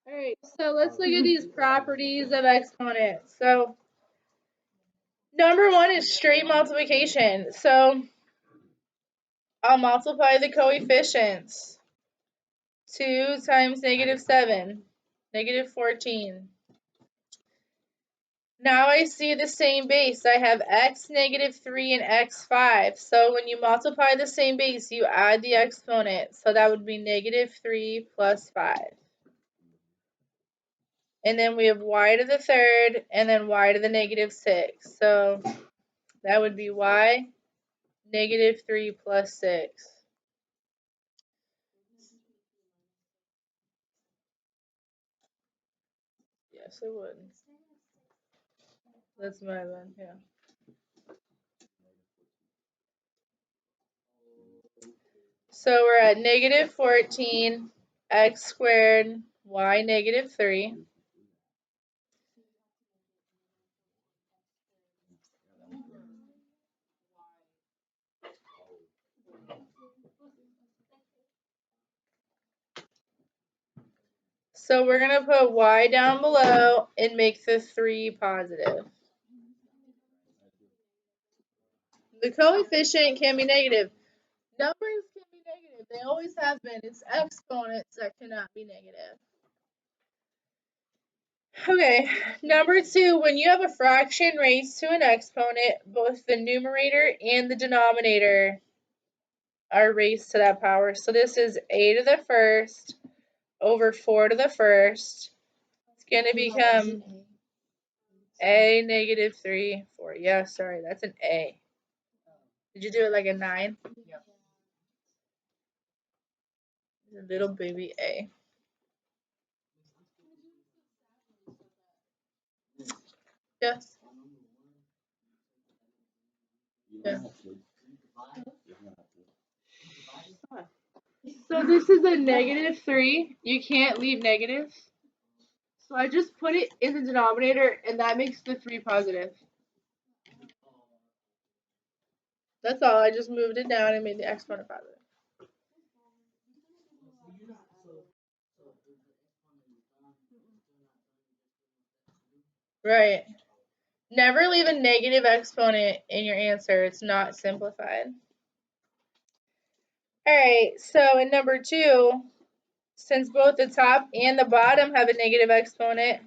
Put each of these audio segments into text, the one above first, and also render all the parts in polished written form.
Alright, so let's look at these properties of exponents. So number one is straight multiplication. So I'll multiply the coefficients. 2 times -7, -14. Now I see the same base. I have x -3 and x 5. So when you multiply the same base, you add the exponent. So that would be -3 plus 5. And then we have y to the third, and then y to the -6. So that would be y -3 plus 6. Yes, it would. That's my one, yeah. So we're at -14, x squared, y -3. So we're going to put y down below and make the 3 positive. The coefficient can be negative. Numbers can be negative. They always have been. It's exponents that cannot be negative. Okay, number 2, when you have a fraction raised to an exponent, both the numerator and the denominator are raised to that power. So this is a to the first over 4 to the first. It's going to become a -3, 4. Yeah, sorry, that's an a. Did you do it like a 9? Yeah. A little baby a. Yes. Yeah. So this is a -3. You can't leave negatives. So I just put it in the denominator, and that makes the 3 positive. That's all. I just moved it down and made the exponent positive. Right. Never leave a negative exponent in your answer. It's not simplified. Alright, so in number 2, since both the top and the bottom have a negative exponent,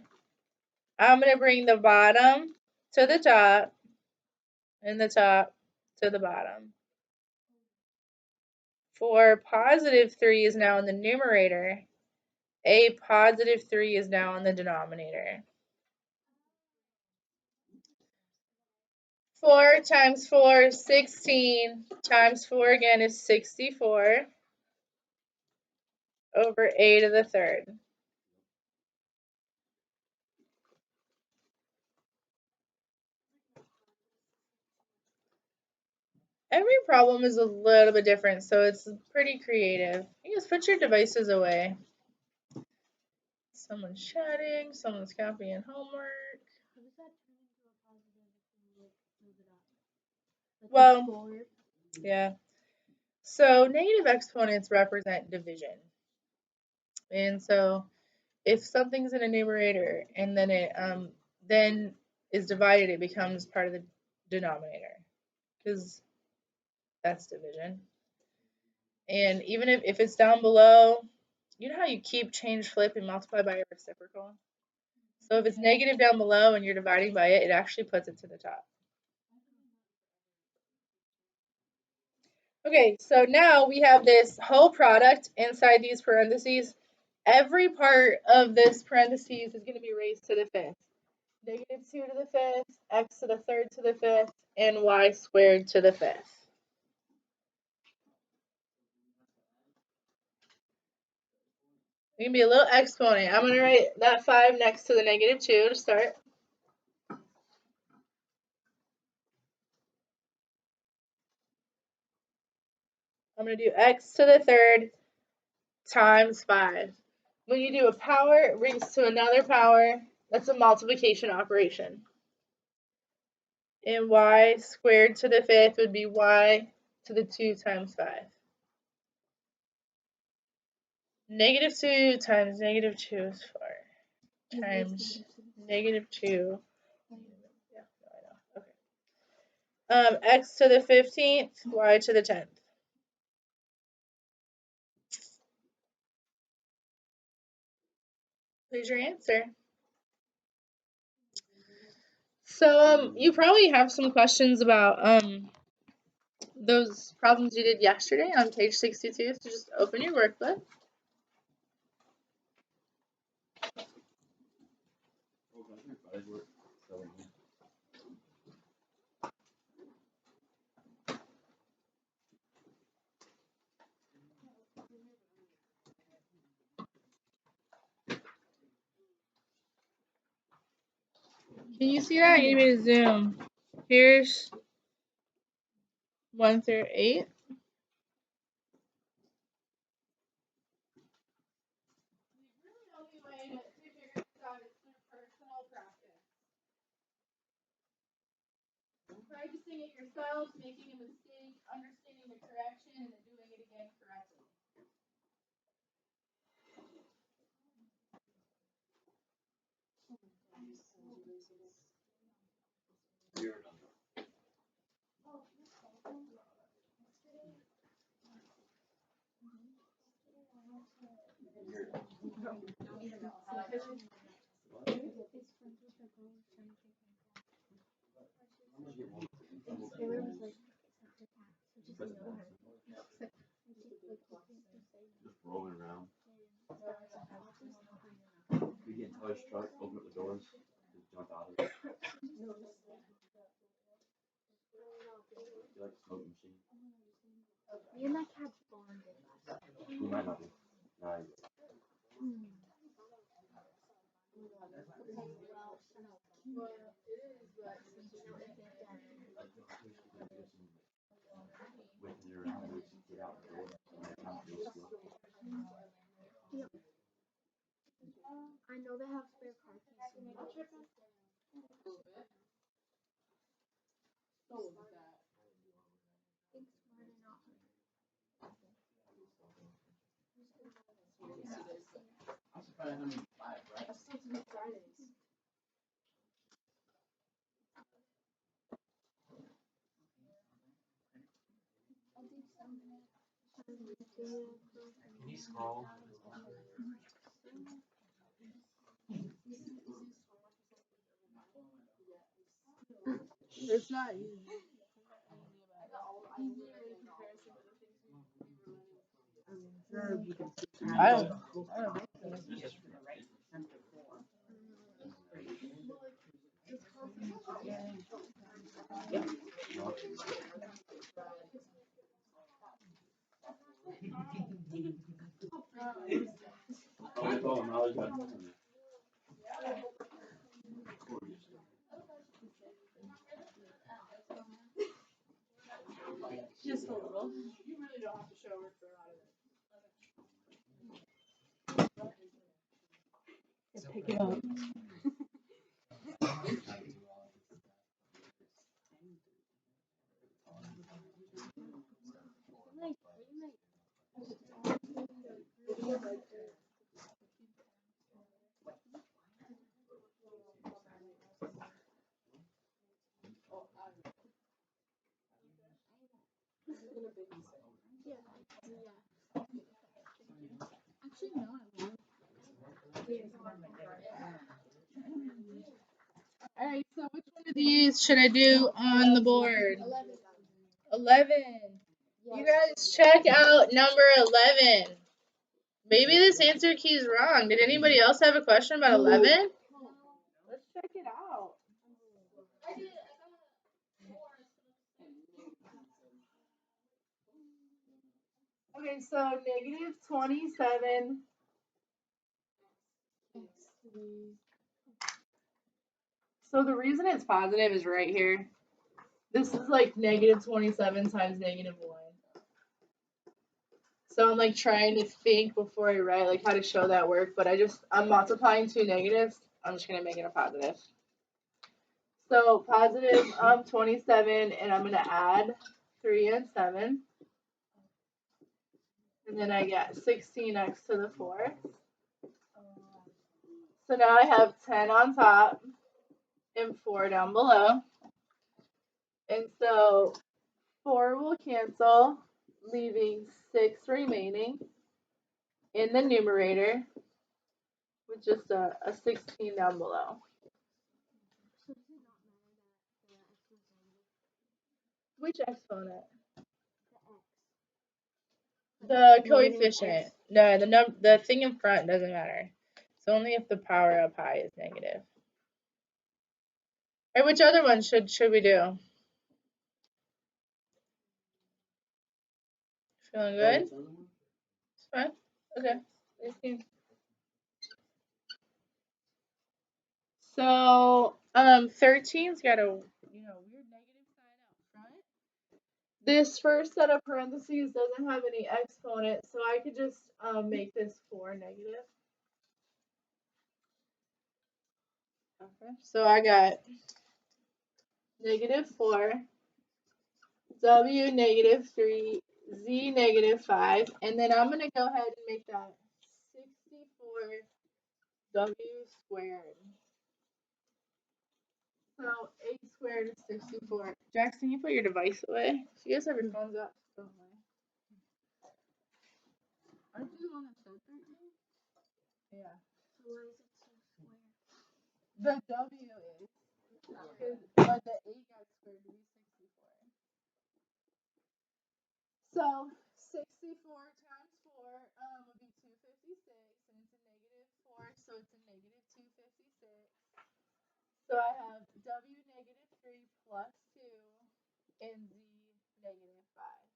I'm going to bring the bottom to the top and the top to the bottom. For +3 is now in the numerator. A +3 is now in the denominator. 4 times 4 is 16, times 4 again is 64, over a to the third. Every problem is a little bit different, so it's pretty creative. You just put your devices away. Someone's chatting, someone's copying homework. Well, yeah. So negative exponents represent division. And so if something's in a numerator and then it then is divided, it becomes part of the denominator, because that's division. And even if it's down below, you know how you keep, change, flip, and multiply by a reciprocal? So if it's negative down below and you're dividing by it, it actually puts it to the top. Okay, so now we have this whole product inside these parentheses. Every part of this parentheses is going to be raised to the fifth. -2 to the fifth, x to the third to the fifth, and y squared to the fifth. It's going to be a little exponent. I'm going to write that 5 next to the -2 to start. I'm going to do x to the third times 5. When you do a power raised to another power, that's a multiplication operation. And y squared to the fifth would be y to the 2 times 5. -2 times -2 is 4 times -2. Yeah, no, I know. Okay. X to the 15th, y to the 10th. There's your answer. So you probably have some questions about those problems you did yesterday on page 62. So just open your workbook. Can you see that? You need me to zoom. Here's 1 through 8. Practicing it yourself, making a mistake, understanding the correction, and then doing it again correctly. Just rolling around. We get into his truck, open up the doors, just jump out of it. You like a smoke machine? Me and my cat bonded. You might not be. Nah, whipping it around and just get out the door. I know they have spare car keys. Can you scroll? It's not easy. I don't Oh, it's all knowledge about it. Just a little. You really don't have to show her for a lot of it. Pick it up. Actually, no, I won't. Alright, so which one of these should I do on the board? 11. You guys check out number 11. Maybe this answer key is wrong. Did anybody else have a question about 11? Let's check it out. Okay, so -27. So the reason it's positive is right here. This is like -27 times -1. So I'm like trying to think before I write like how to show that work, but I'm multiplying two negatives. I'm just gonna make it a positive. So positive 27, and I'm gonna add 3 and 7. And then I get 16x to the 4th. So now I have 10 on top and 4 down below. And so 4 will cancel, leaving 6 remaining in the numerator with just a 16 down below. So does it not matter that the x was negative? Which exponent? The x. The coefficient. No, the thing in front doesn't matter. It's only if the power of pi is negative. Or which other one should we do? Feeling good? It's fine. Okay. So 13's got a weird negative sign out front. This first set of parentheses doesn't have any exponent, so I could just make this 4 negative. Okay. So I got -4, W -3, Z -5, and then I'm gonna go ahead and make that 64 W squared. So 8 squared is 64. Jackson, you put your device away. So you guys have your phones up. Don't lie. Aren't you the one that said 13? Yeah. So why is it so square? The W is. But the 8 got squared to be 64. So 64 times 4 would be 256, and it's a -4, so it's a -256. So I have W -3 plus 2 and Z -5.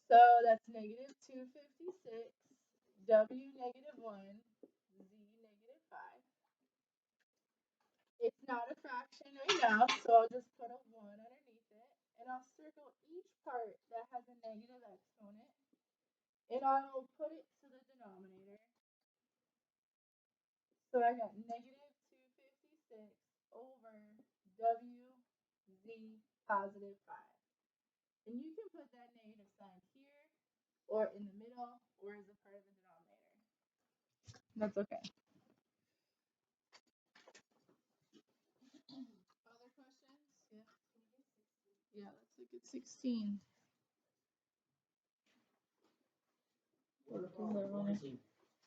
So that's -256, W -1, Z -5. It's not a fraction right now, so I'll just put a 1 underneath it, and I'll circle each part that has a negative exponent, and I will put it to the denominator. So I got -256 over W Z positive 5. And you can put that negative sign here, or in the middle, or as a part of the denominator. That's okay. Other questions? Yeah, let's look at 16.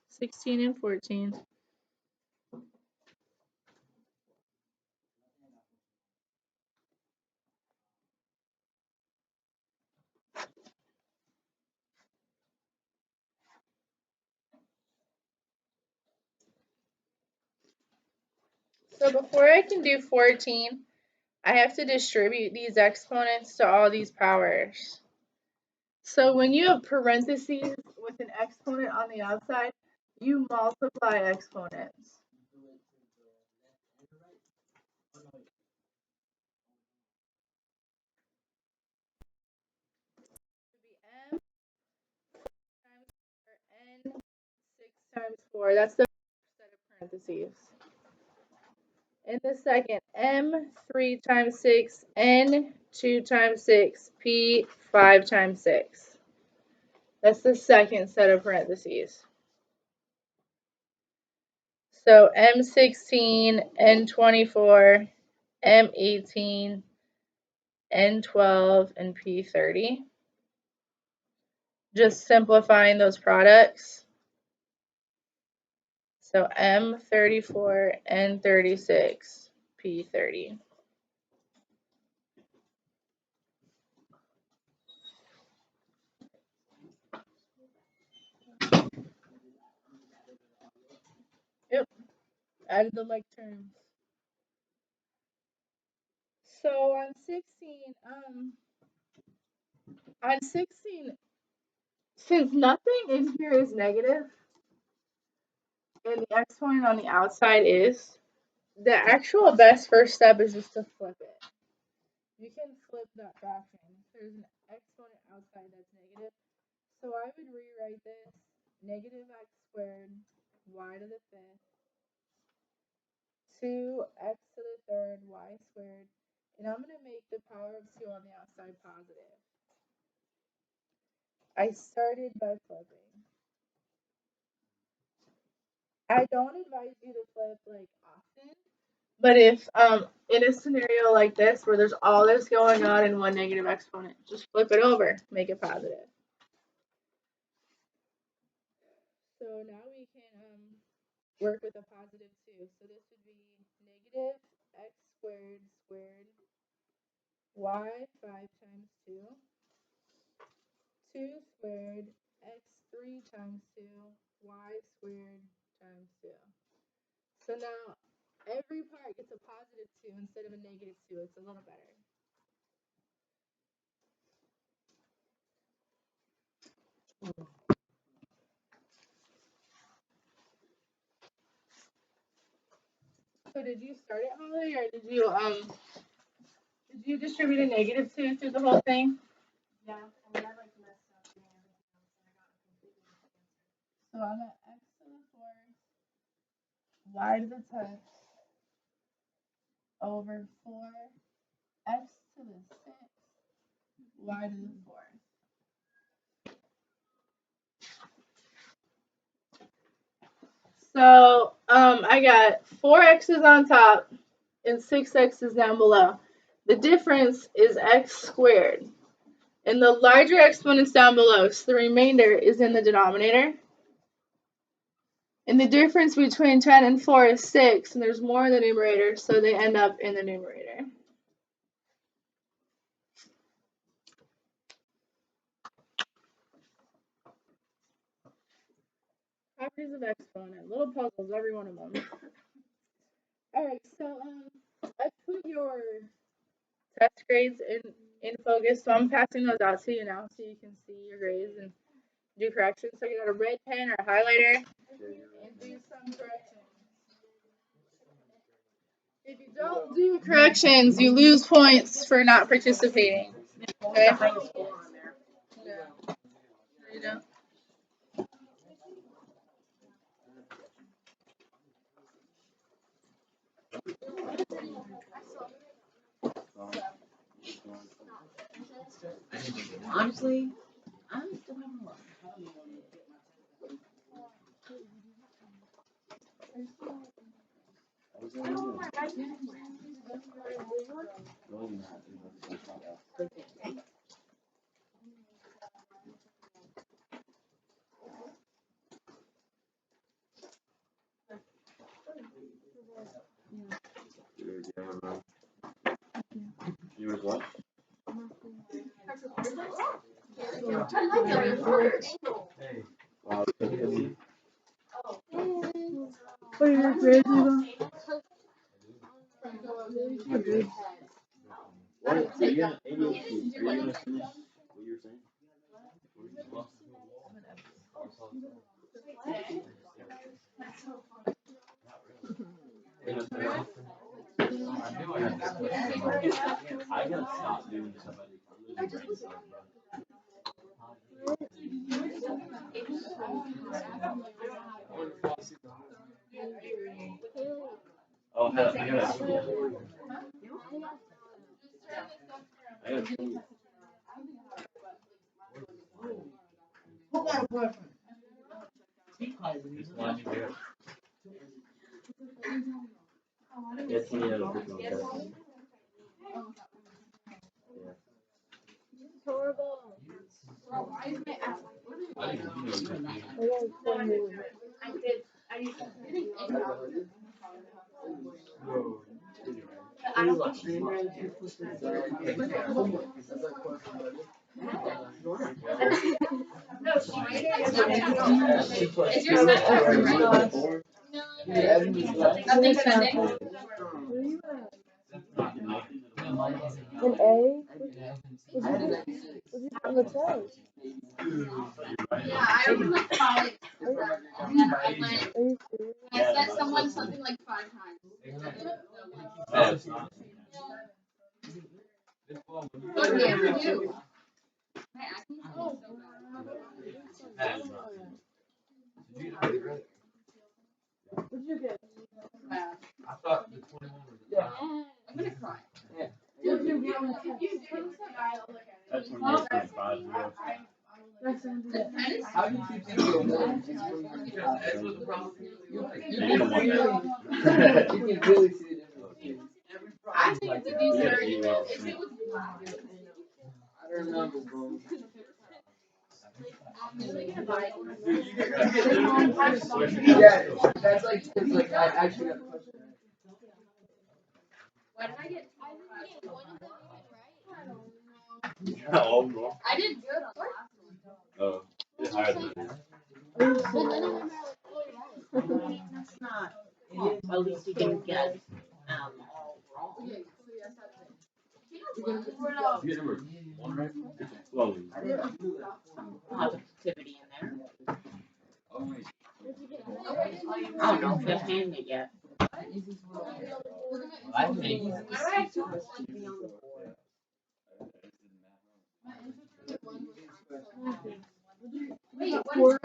16 and 14. So before I can do 14, I have to distribute these exponents to all these powers. So when you have parentheses with an exponent on the outside, you multiply exponents. M times 4, N 6 times 4. That's the first set of parentheses. And the second, M 3 times 6, N 2 times 6, P 5 times 6. That's the second set of parentheses. So M16, N24, M18, N12, and P30. Just simplifying those products. So M34, N36, P30. Yep, added the like terms. So on 16, since nothing in here is negative, and the exponent on the outside is, the actual best first step is just to flip it. You can flip that fraction. There's an exponent outside that's negative. So I would rewrite this -x squared y to the 5th 2x to the 3rd y squared, and I'm going to make the power of 2 on the outside positive. I started by flipping. I don't advise you to flip like often, but if in a scenario like this where there's all this going on in one negative exponent, just flip it over, make it positive. So now we can work with a positive 2. So this would be negative x squared squared y 5 times 2, 2 squared x 3 times 2, y squared times 2. So now every part gets a positive 2 instead of a negative 2. It's a little better. So did you start it, Holly, or did you distribute a negative 2 through the whole thing? Yeah, and I like messed up and everything else, and I got a completely different answer. So I'm at x to the 4th, y to the 10th, over 4, x to the 6th, y to the 4th. So I got 4 x's on top and 6 x's down below. The difference is x squared. And the larger exponent's down below, so the remainder is in the denominator. And the difference between 10 and 4 is 6, and there's more in the numerator, so they end up in the numerator. Properties of exponent, little puzzles, every one of them. Alright, so I put your test grades in focus, so I'm passing those out to you now so you can see your grades and do corrections. So you got a red pen or a highlighter and do some corrections. If you don't do corrections, you lose points for not participating. Okay? You know? Honestly, I'm still having a lot. Yours what? Wow, What are your grades, Eva? what? Are you gonna finish what you were saying? I gotta stop doing stuff. I'm losing brain cells, bro. Oh, I gotta. It's me out of the Horrible. An A? What did you get on the test? Yeah, I opened like 5. Are you serious? I sent someone something like 5 times. What did I ever do? My acne is so bad. What did you get? Bad. I thought the 21 was the top. I'm gonna cry. What did you get on the test? That's 28.50. How do you keep thinking of one? That's what the problem is. You can really see the difference. I think it's a decent argument. I don't remember, bro. Yeah, that's like, cause like I actually got the question right. Why did I get? Oh, no. I did good on the last one. Oh, it's higher than that. That's not. At least you didn't get all wrong. You get number one right? Well, Positivity in there. I don't know if they've handed it yet. I think. Wait, what?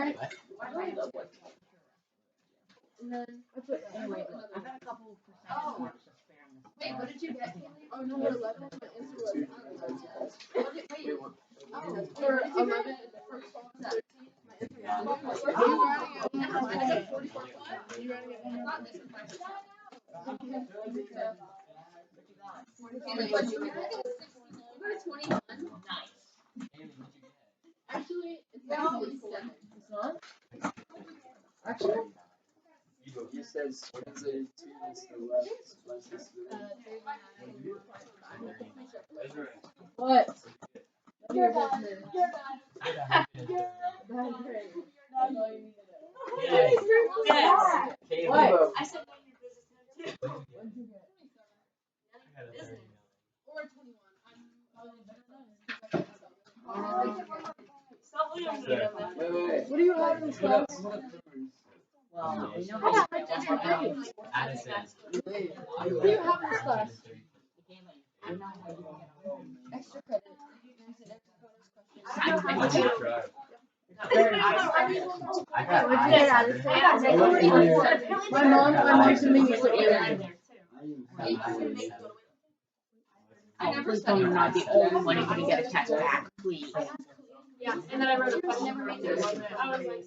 Anyway, I got a couple percent marks just sparing this. wait, what did you get? Oh, number 11 on my answer was. Wait, or 11 first one, 13. My answer was. Are you writing it on 44? Are you writing it on? Not this one. What you get? You got a 21. Nice. Actually, it's not 47. It's not? Actually? You said translated to the left, What? What are your business? Bad grade. That's all you need to know. Yes. What? I said What did you get? Or 21. I'm probably better than Wait. What do you have in this class? Well, we know how to get one more grade. Addison. What do you have in this class? I know how you Extra credit. I get did it. try. I got What'd you get, Addison? My mom used to make me put earrings. I never tell you not the only one who's gonna get a test back, please. Yeah, and then I wrote a question. Never made it. I was like,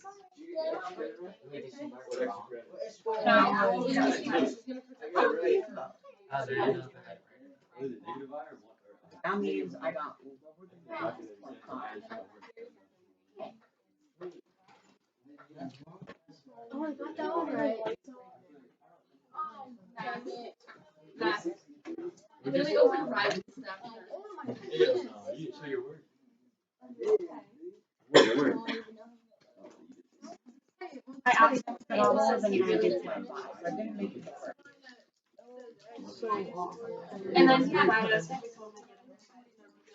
That means I got. oh, I got that one right. Really override stuff. You didn't show your work. Where? I asked them for all of them and I did 25. I didn't make it work. So awful. And then he lied us.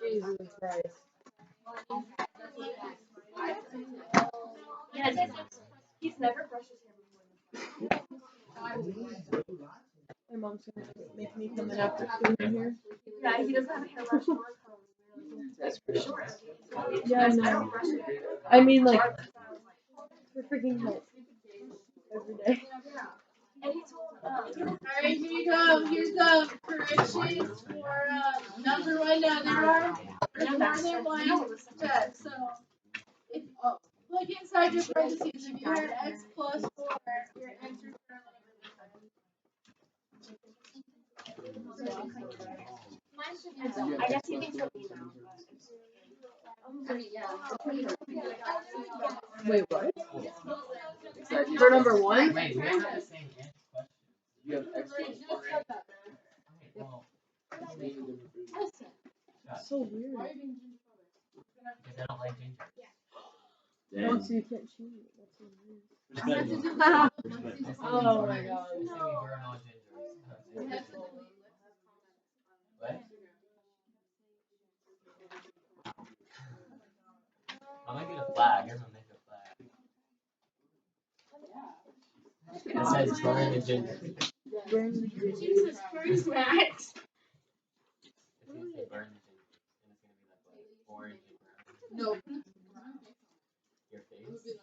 Jesus Christ. Yes, he's never brushed his hair before. My mom's gonna make me come in after school in here. Yeah, he doesn't have a hairbrush or a Yeah, I know. I mean, like, for freaking help every day. And he told Alright, here come corrections for number 1 down. There's more than one step. So if look inside your parentheses. If you had x plus 4, your answer's I guess he thinks he'll be now. wait, what? For number 1? Wait, we don't have the same question. You have extra. Well, So weird. because I don't like ginger. No, so you can't cheat. That's so weird. Respect. Oh my god. They say we burn all gingers. What? I'm gonna get a flag. I'm gonna make a flag. It says burn the ginger. Jesus Christ, Max. It's gonna say burn the ginger. And it's gonna be like what? Orange and brown. No. Your face?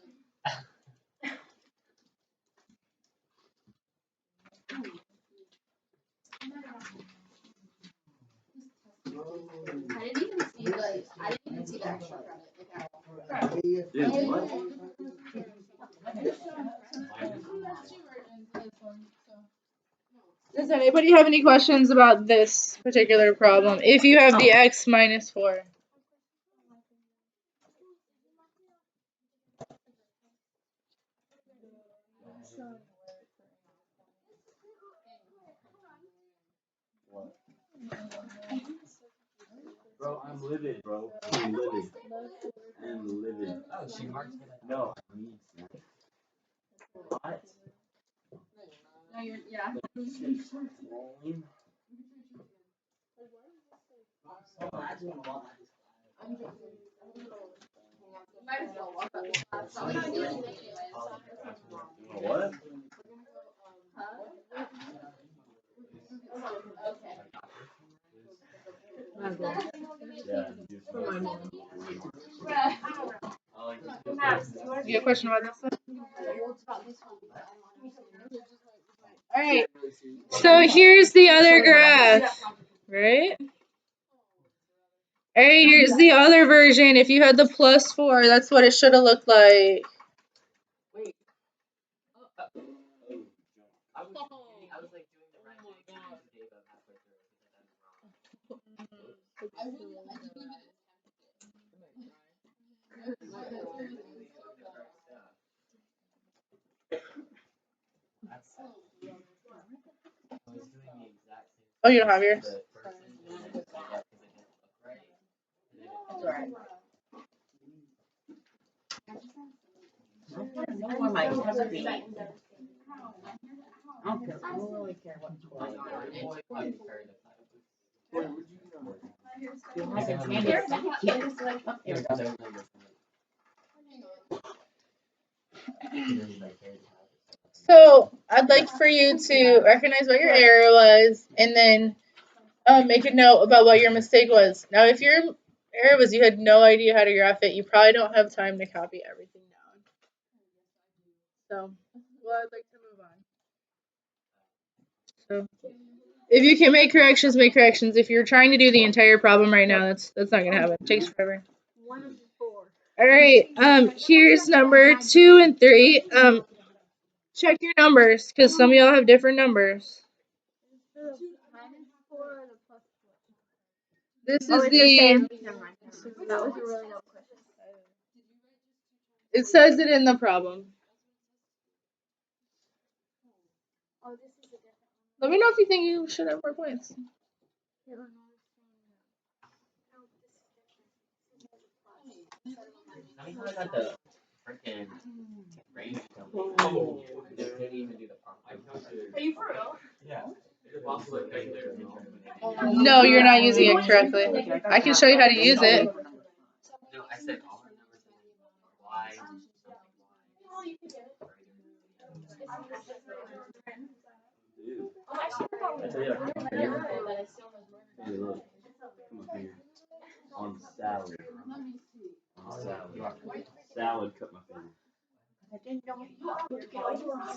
I didn't even see the extra credit. Dude, what? Does anybody have any questions about this particular problem? If you have the x minus 4. Bro, I'm livid, bro. I'm livid. I'm livid. Oh, she marked it. No, I need snacks. What? No, you're, yeah. Rolling? Might as well walk up the class. Oh, what? Yeah, you just You have a question about this one? Alright. So here's the other graph, right? Alright, here's the other version. If you had the plus 4, that's what it should have looked like. I was like doing the right thing. And gave up halfway through because I done wrong. I was doing the exact same Oh, you don't have yours? the person and then gave up because it didn't look right. And then it Alright. I know where my test be. I don't care. I don't really care what score I got. You have it handy. So I'd like for you to recognize what your error was and then make a note about what your mistake was. Now, if your error was you had no idea how to graph it, you probably don't have time to copy everything down. So, well, I'd like to move on. So, if you can make corrections, make corrections. If you're trying to do the entire problem right now, that's not gonna happen. It takes forever. 1 and 4. All right. Here's number 2 and 3. Check your numbers because some of y'all have different numbers. Minus 4 or the plus 4? This is Oh, it's the same. Never mind. That was a really dumb question. It says it in the problem. Oh, this is a different one. Let me know if you think you should have more points. How many times I got the freaking range company? They couldn't even do the problem. Are you for real? Yeah. No, you're not using it correctly. I can show you how to use it. No, I said all the numbers are Y, something Y. Dude. I tell you, I cut my finger. Hey, look. Cut my finger. On salad. On salad. Salad cut my finger.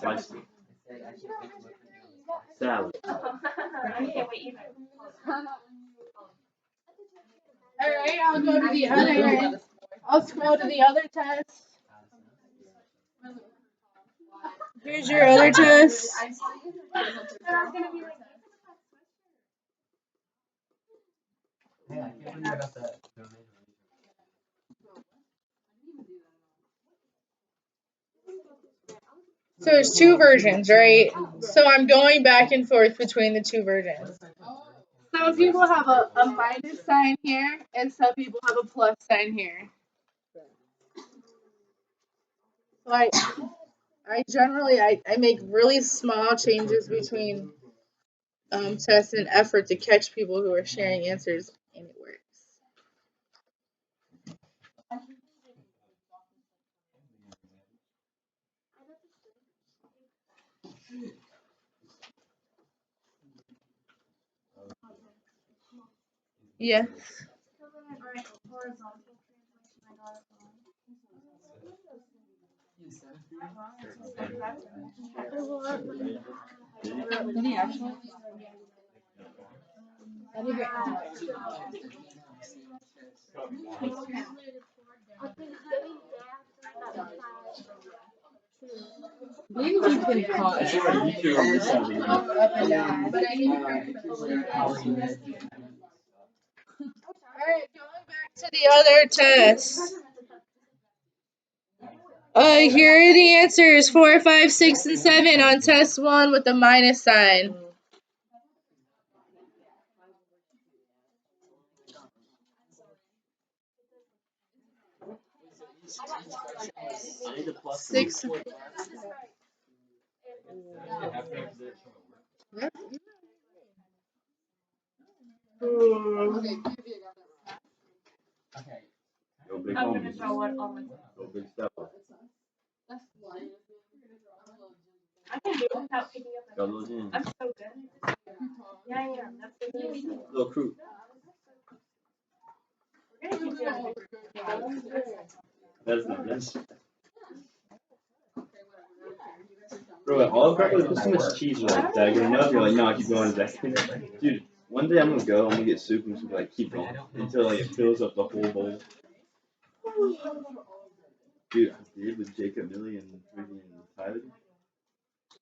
Sliced it. Salad. Alright, I'll go to the other. I'll scroll to the other test. Here's your other test. Hey, I can't believe I got that. So there's 2 versions, right? So I'm going back and forth between the 2 versions. Some people have a minus sign here, and some people have a plus sign here. So I generally make really small changes between tests and effort to catch people who are sharing answers, and it works. Yes. Did he actually? Maybe you can call I swear you two on this side of the game. Up and down. But I need Alright, going back to the other test. Here are the answers 4, 5, 6, and 7 on test 1 with the minus sign. I need a plus 6. Go big homies. Go big step. Go those in. Little crew. That's not this. Bro, all of put so much cheese like that. You're like, no, I keep going to that. Dude, one day I'm gonna get soup and just like keep going until like it fills up the whole bowl. Dude, I did with Jacob Millie and freaking Tyler.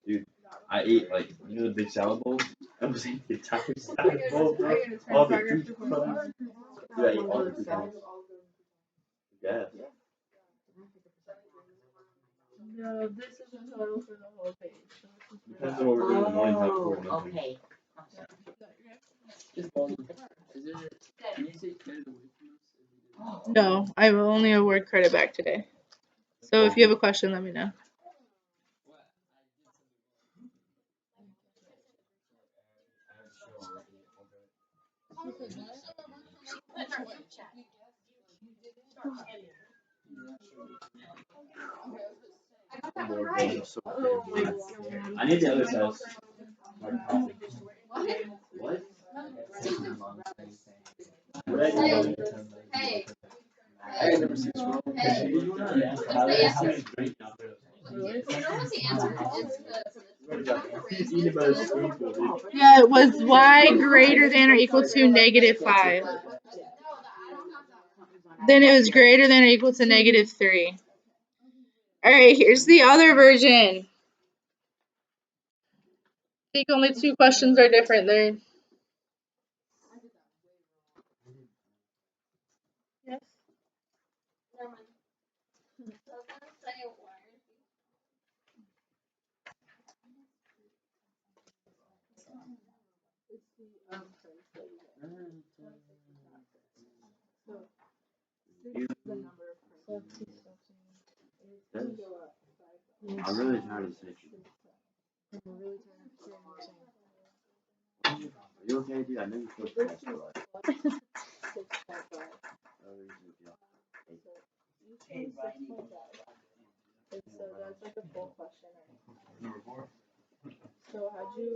Dude, I ate like the big salad bowls. I was eating the entire salad bowl, bro. All the juice crumbs. Dude, I ate all the juice crumbs. Yeah. No, this is the total for the whole page. Depends on what we're doing in the morning, how we're doing. Okay. No, I will only award credit back today. So if you have a question, let me know. I need the other test. What? I ain't never seen this one. Yeah, it was y greater than or equal to -5. Then it was greater than or equal to -3. Alright, here's the other version. I think only 2 questions are different there. Yes. I'm really tired of section. Are you okay, dude? I know you're supposed to test for like. So that's like a full question. Number 4. So how'd you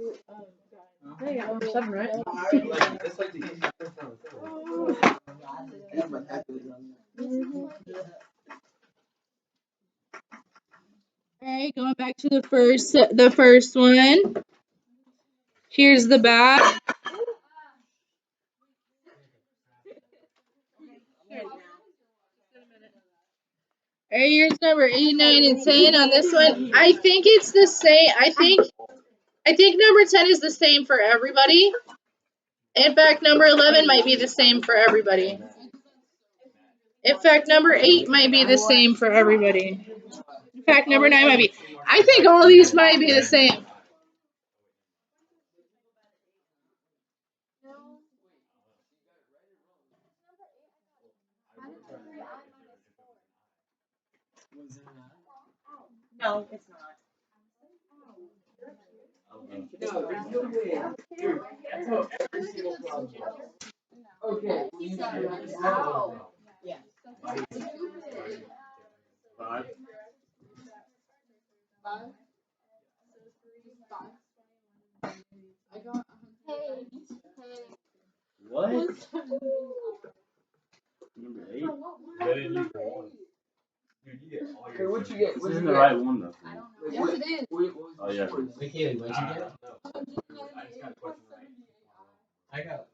Hey, I'm 7, right? That's like the easiest first one. Alright, going back to the first one. Here's the back. Alright, here's number 8, 9, and 10 on this one. I think it's the same. I think number 10 is the same for everybody. In fact, number 11 might be the same for everybody. In fact, number 8 might be the same for everybody. In fact, number 9 might be. I think all these might be the same. No, it's not. No, there's no way. Dude, that's how every single problem is. Okay. Wow. Yeah. 5. What? Number 8? Hey, what'd you get? This isn't the right one though. Yes, it is. Oh yeah. Wait, Kaylee, what'd you get? I got.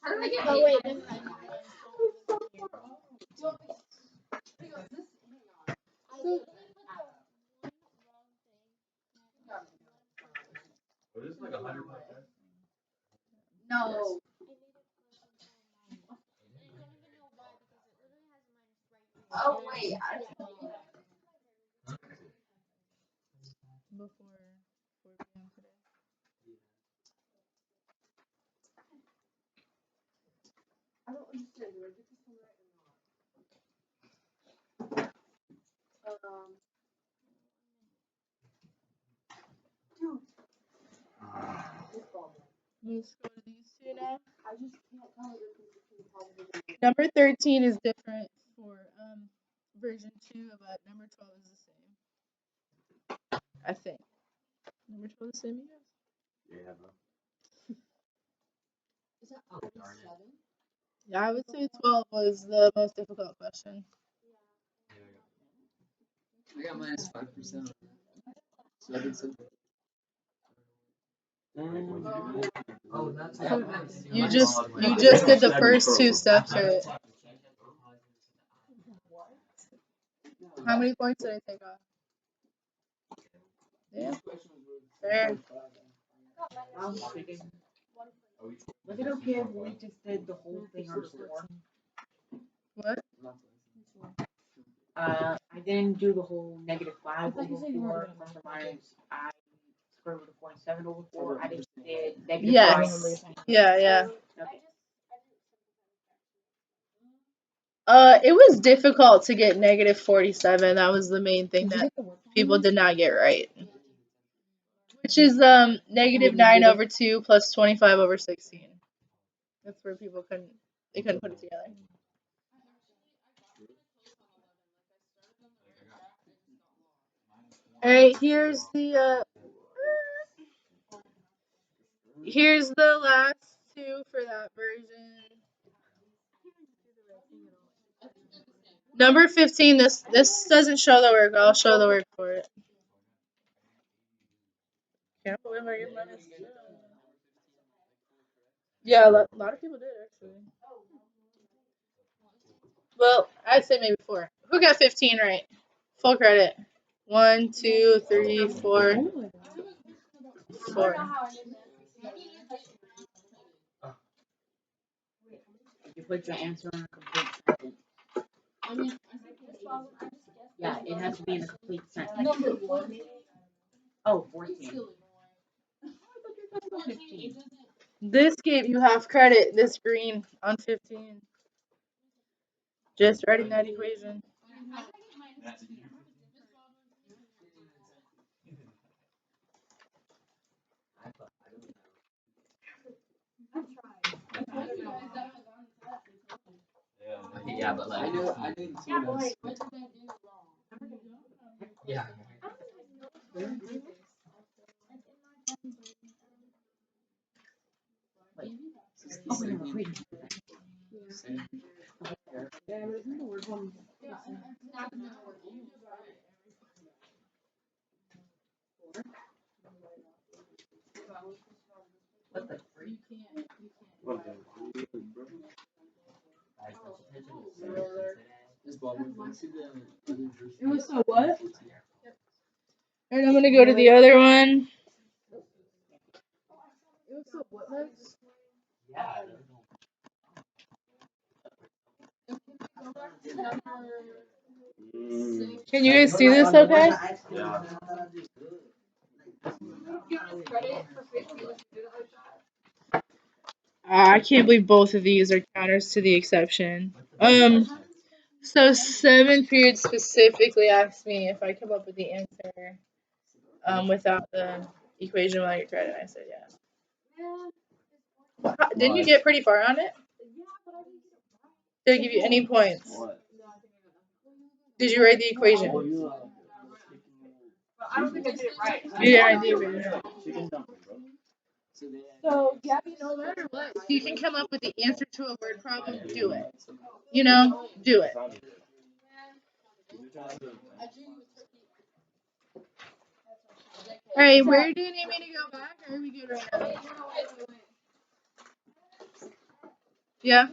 How did I get? Oh wait, What is it, like 100%? No. Oh wait, Before 4 p.m. today. I don't understand. Do I get this one right or not? Dude. This ball. Let's go to these two now. I just can't tell the difference between probably. Number 13 is different for version 2, but number 12 is the same. I think. Number 12 is the same, you guys? Yeah, bro. Is that 47? Yeah, I would say 12 was the most difficult question. I got minus 5%. So I did something. Oh, that's You just did the first 2 steps right. How many points did I take off? Yeah. There. Was it okay if we just did the whole thing on 4? What? I didn't do the whole -5 over 4 plus or minus. I square root of 47 over 4. I just did -5. Yes. Yeah. Okay. It was difficult to get -47. That was the main thing that people did not get right. Which is -9 over 2 plus 25 over 16. That's where people couldn't put it together. Alright, here's the last 2 for that version. Number 15, this doesn't show the work. I'll show the work for it. Can't believe I get minus 2. Yeah, a lot of people did actually. Well, I'd say maybe 4. Who got 15 right? Full credit. 1, 2, 3, 4. 4. You put your answer in a complete sentence. Yeah, it has to be in a complete sentence. Oh, 14. This gave you half credit, this green on 15. Just writing that equation. Yeah, but like. I knew it. Yeah. This ball. It was so what? Alright, I'm gonna go to the other one. It was so what, Max? Can you guys see this okay? Yeah. I can't believe both of these are counters to the exception. So 7th period specifically asked me if I come up with the answer without the equation without your credit. I said yeah. Didn't you get pretty far on it? Did I give you any points? What? Did you write the equation? I don't think I did it right. You didn't write the equation. Chicken dumpling, bro. So, Gabby, no matter what, if you can come up with the answer to a word problem, do it. You know, do it. Alright, where do you need me to go back, or are we good right now? Yeah?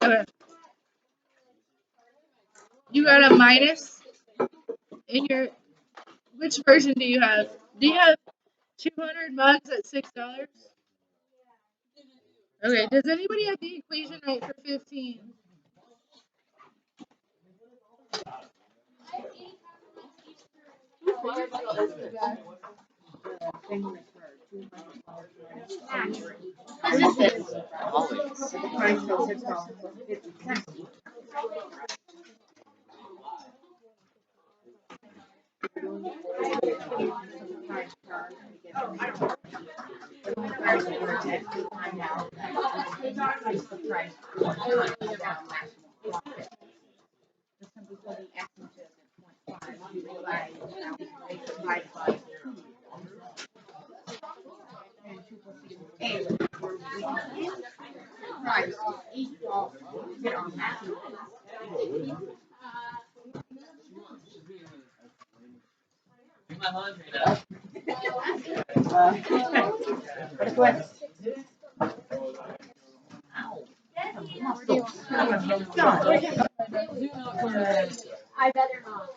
Okay. You got a minus in your. Which version do you have? Do you have 200 mugs at $6? Okay. Does anybody have the equation right for 15? I better not.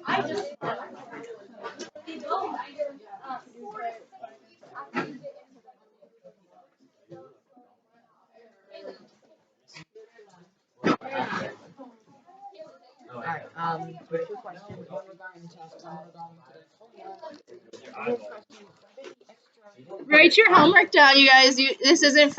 I just. Alright, there's two questions, one regarding test, one regarding today's homework. Write your homework down, you guys. This isn't